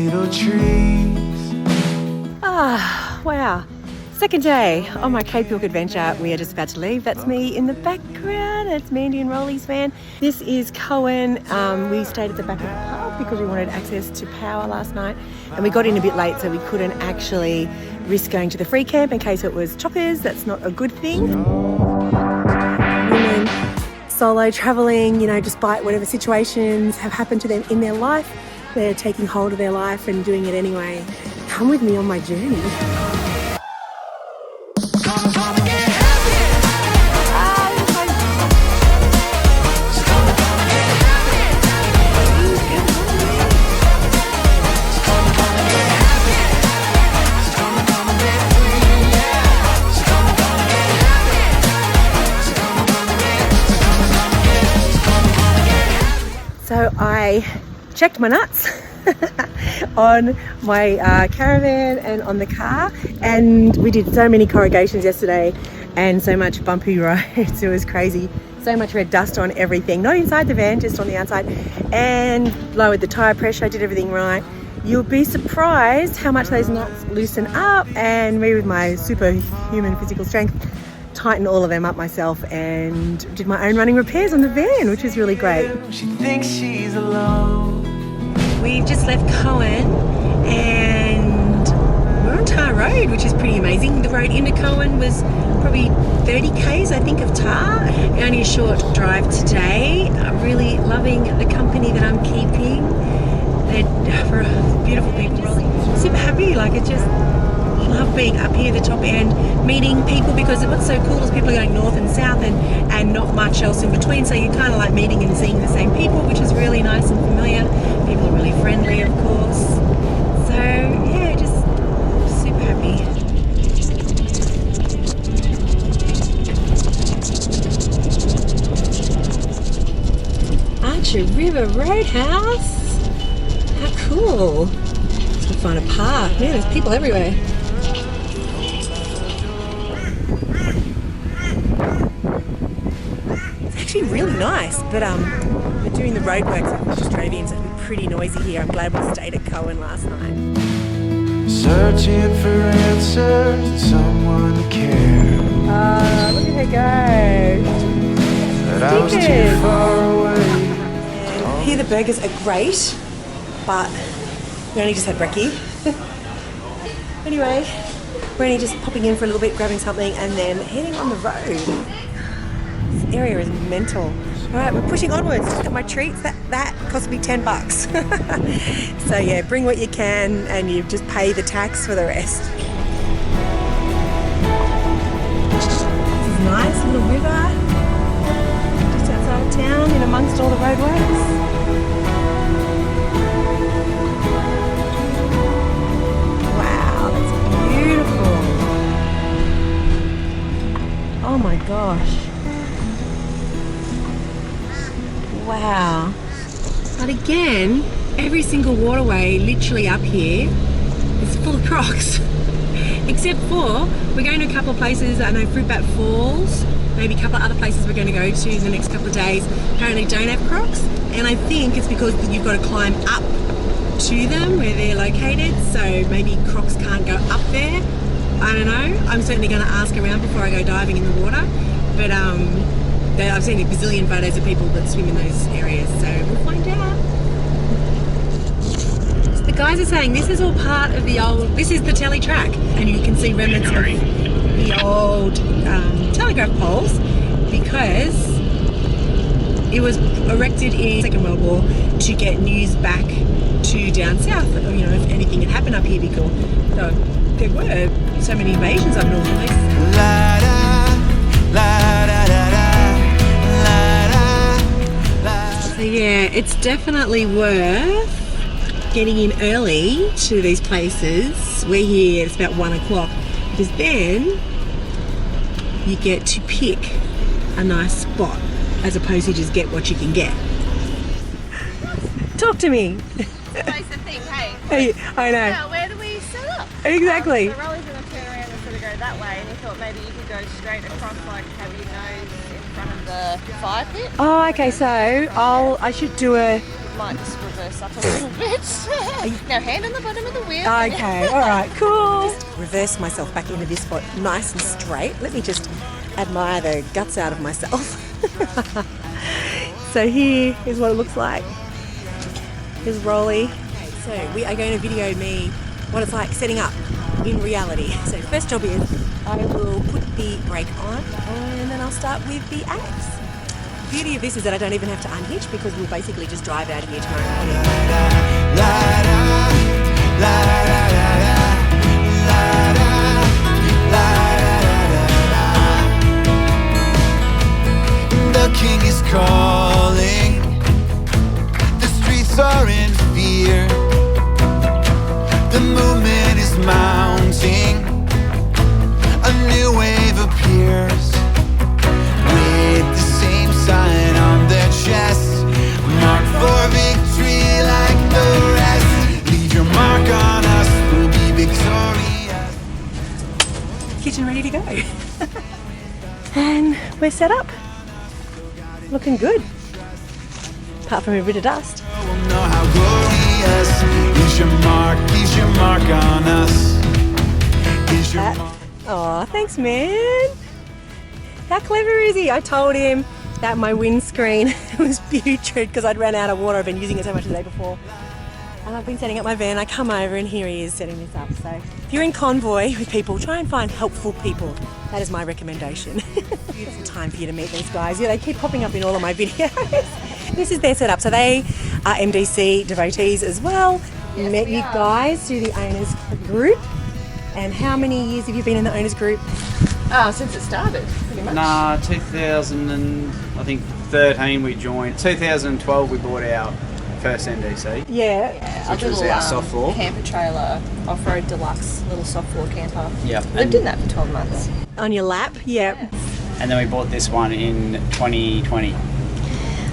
little trees. Ah, wow. Second day on my Cape York adventure. We are just about to leave. That's me in the background. That's Mandy and Rolly's van. This is Coen. We stayed at the back of the pub because we wanted access to power last night. And we got in a bit late, so we couldn't actually risk going to the free camp in case it was chockers. That's not a good thing. Women solo travelling, you know, despite whatever situations have happened to them in their life, they're taking hold of their life and doing it anyway. Come with me on my journey. So I checked my nuts on my caravan and on the car, and we did so many corrugations yesterday and so much bumpy roads. It was crazy. So much red dust on everything, not inside the van, just on the outside, and lowered the tyre pressure, did everything right. You'll be surprised how much those nuts loosen up, and me with my superhuman physical strength tighten all of them up myself and did my own running repairs on the van, which was really great. She thinks she's alone. We've just left Coen and we're on tar road, which is pretty amazing. The road into Coen was probably 30 k's, I think, of tar. Only a short drive today. I'm really loving the company that I'm keeping. They're beautiful people. Super happy, like it just love being up here at the top end, meeting people, because what's so cool is people are going north and south and not much else in between, so you're kind of like meeting and seeing the same people, which is really nice and familiar. People are really friendly, of course. So yeah, just super happy. Archer River Roadhouse. How cool. Just to find a park. Man, there's people everywhere. Actually really nice, but we're doing the roadworks that we just drove in, so it'll be pretty noisy here. I'm glad we stayed at Coen last night. Searching for answers and someone to care. Look at her go. But I was too far away. Here the burgers are great, but we only just had brekkie. Anyway, we're only just popping in for a little bit, grabbing something, and then heading on the road. This area is mental. All right, we're pushing onwards. Just got my treats. That cost me $10. So yeah, bring what you can and you just pay the tax for the rest. This is nice little river. Just outside of town, in amongst all the roadworks. Wow, that's beautiful. Oh my gosh. Wow. But again, every single waterway literally up here is full of crocs. Except for, we're going to a couple of places, I know Fruitbat Falls, maybe a couple of other places we're going to go to in the next couple of days, apparently don't have crocs. And I think it's because you've got to climb up to them where they're located, so maybe crocs can't go up there. I don't know. I'm certainly going to ask around before I go diving in the water. But I've seen a bazillion photos of people that swim in those areas, so we'll find out. So the guys are saying this is all part of the old, this is the Tele Track, and you can see remnants of the old telegraph poles, because it was erected in the Second World War to get news back to down south, you know, if anything had happened up here before. So there were so many invasions up north at least. So yeah, it's definitely worth getting in early to these places. We're here, it's about 1 o'clock, because then you get to pick a nice spot as opposed to just get what you can get. Talk to me. That's the thing, hey? I know. Now, where do we set up? Exactly. So Rolly's going to turn around and sort of go that way, and he thought maybe you could go straight across, like have your nose in front of the fire pit. Oh, okay, so I should do a might just reverse up a little bit. Now hand on the bottom of the wheel. Okay, all right, cool. Reverse myself back into this spot, nice and straight. Let me just admire the guts out of myself. So here is what it looks like. Here's Rolly. So we are going to video me what it's like setting up in reality. So first job is I will put the brake on and then I'll start with the axe. The beauty of this is that I don't even have to unhitch because we'll basically just drive out of here tomorrow morning. The king is calling. The streets are in fear. The movement is mounting. A new wave appears with the same sign on their chest, marked for victory like the rest. Leave your mark on us, we'll be victorious. Kitchen ready to go. And we're set up. Looking good. Apart from a bit of dust. We'll know how glorious is your mark on us. Is your mark. Oh, thanks, man. How clever is he? I told him that my windscreen was putrid because I'd ran out of water. I've been using it so much the day before. And I've been setting up my van. I come over and here he is setting this up. So if you're in convoy with people, try and find helpful people. That is my recommendation. Beautiful time for you to meet these guys. Yeah, they keep popping up in all of my videos. This is their setup. So they are MDC devotees as well. Yes, Met we you are. guys through the owners group. And how many years have you been in the owners group? Since it started, pretty much. Nah, 2013 we joined. 2012 we bought our first NDC. Yeah. Yeah, Which was our soft floor. camper trailer, off-road deluxe, little soft floor camper. Yep. Lived in that for 12 months. On your lap? Yeah. And then we bought this one in 2020,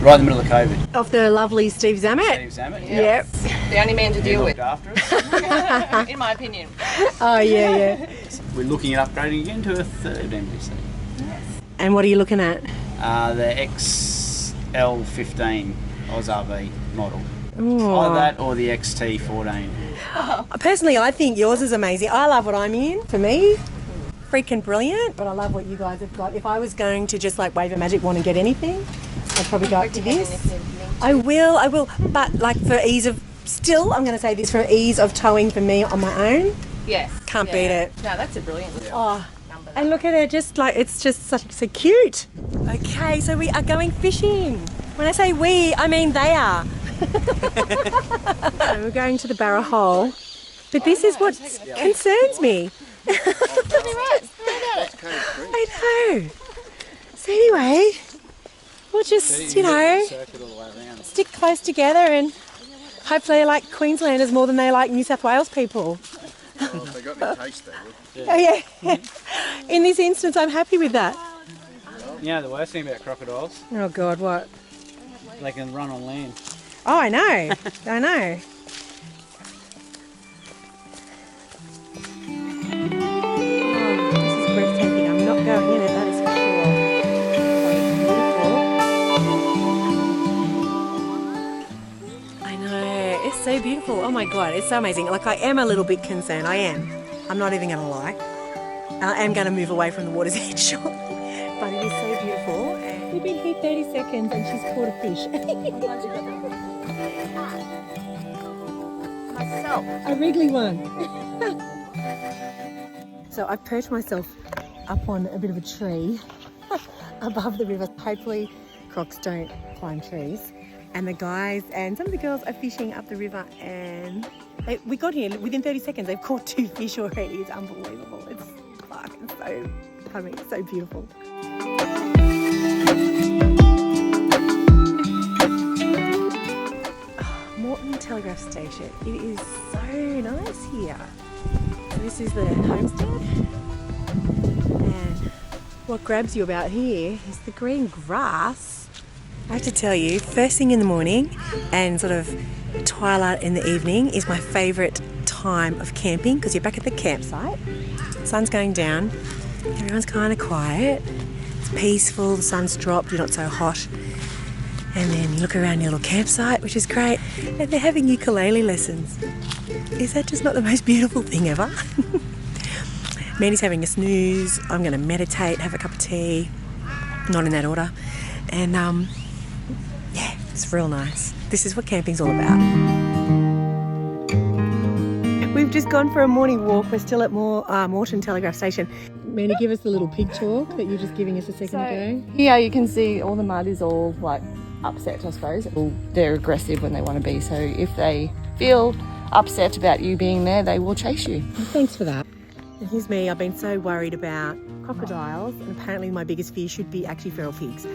right in the middle of COVID. Of the lovely Steve Zammit. Steve Zammit. Yep. The only man to He deal looked with, after us. in my opinion. Oh, yeah. We're looking at upgrading again to a third MDC. And what are you looking at? The XL15 Oz RV model. Ooh. Either that or the XT14. Personally, I think yours is amazing. I love what I'm in. For me, freaking brilliant. But I love what you guys have got. If I was going to just like wave a magic wand and get anything, I'd probably go up to this. I will. But like for ease of, still, I'm going to say this, for ease of towing for me on my own. Yes. Can't beat it. No, that's a brilliant Oh, number. and look at it, just like, it's just so cute. Okay, so we are going fishing. When I say we, I mean they are. So we're going to the Barra Hole, but this is what concerns me. I know. So anyway, we'll just, stick close together and hopefully they like Queenslanders more than they like New South Wales people. If they got any taste though. Oh yeah. In this instance, I'm happy with that. You know the worst thing about crocodiles? Oh God, what? They can run on land. Oh, I know. I know. Oh, this is breathtaking. I'm not going in it, that is for sure. Oh, it's beautiful. I know. It's so beautiful. Oh my God, it's so amazing. Like, I am a little bit concerned. I am. I'm not even going to lie. I am going to move away from the water's edge shortly. But it is so beautiful. And we've been here 30 seconds and she's caught a fish. Myself. A wriggly one. So I've perched myself up on a bit of a tree above the river. Hopefully crocs don't climb trees. And the guys and some of the girls are fishing up the river, and we got here within 30 seconds. They've caught 2 fish already. It's unbelievable. It's so beautiful. Morton Telegraph Station. It is so nice here. So this is the homestead, and what grabs you about here is the green grass. I have to tell you, first thing in the morning and sort of twilight in the evening is my favourite time of camping, because you're back at the campsite, the sun's going down, everyone's kind of quiet, it's peaceful, the sun's dropped, you're not so hot, And then you look around your little campsite, which is great. And they're having ukulele lessons. Is that just not the most beautiful thing ever? Mandy's having a snooze. I'm going to meditate, have a cup of tea. Not in that order. And yeah, it's real nice. This is what camping's all about. We've just gone for a morning walk. We're still at Moreton Telegraph Station. Mandy, give us the little pig talk that you were just giving us a second ago. Here you can see all the mud is all like upset, I suppose. They're aggressive when they want to be, so if they feel upset about you being there, they will chase you. Thanks for that. And here's me. I've been so worried about crocodiles, and apparently my biggest fear should be actually feral pigs.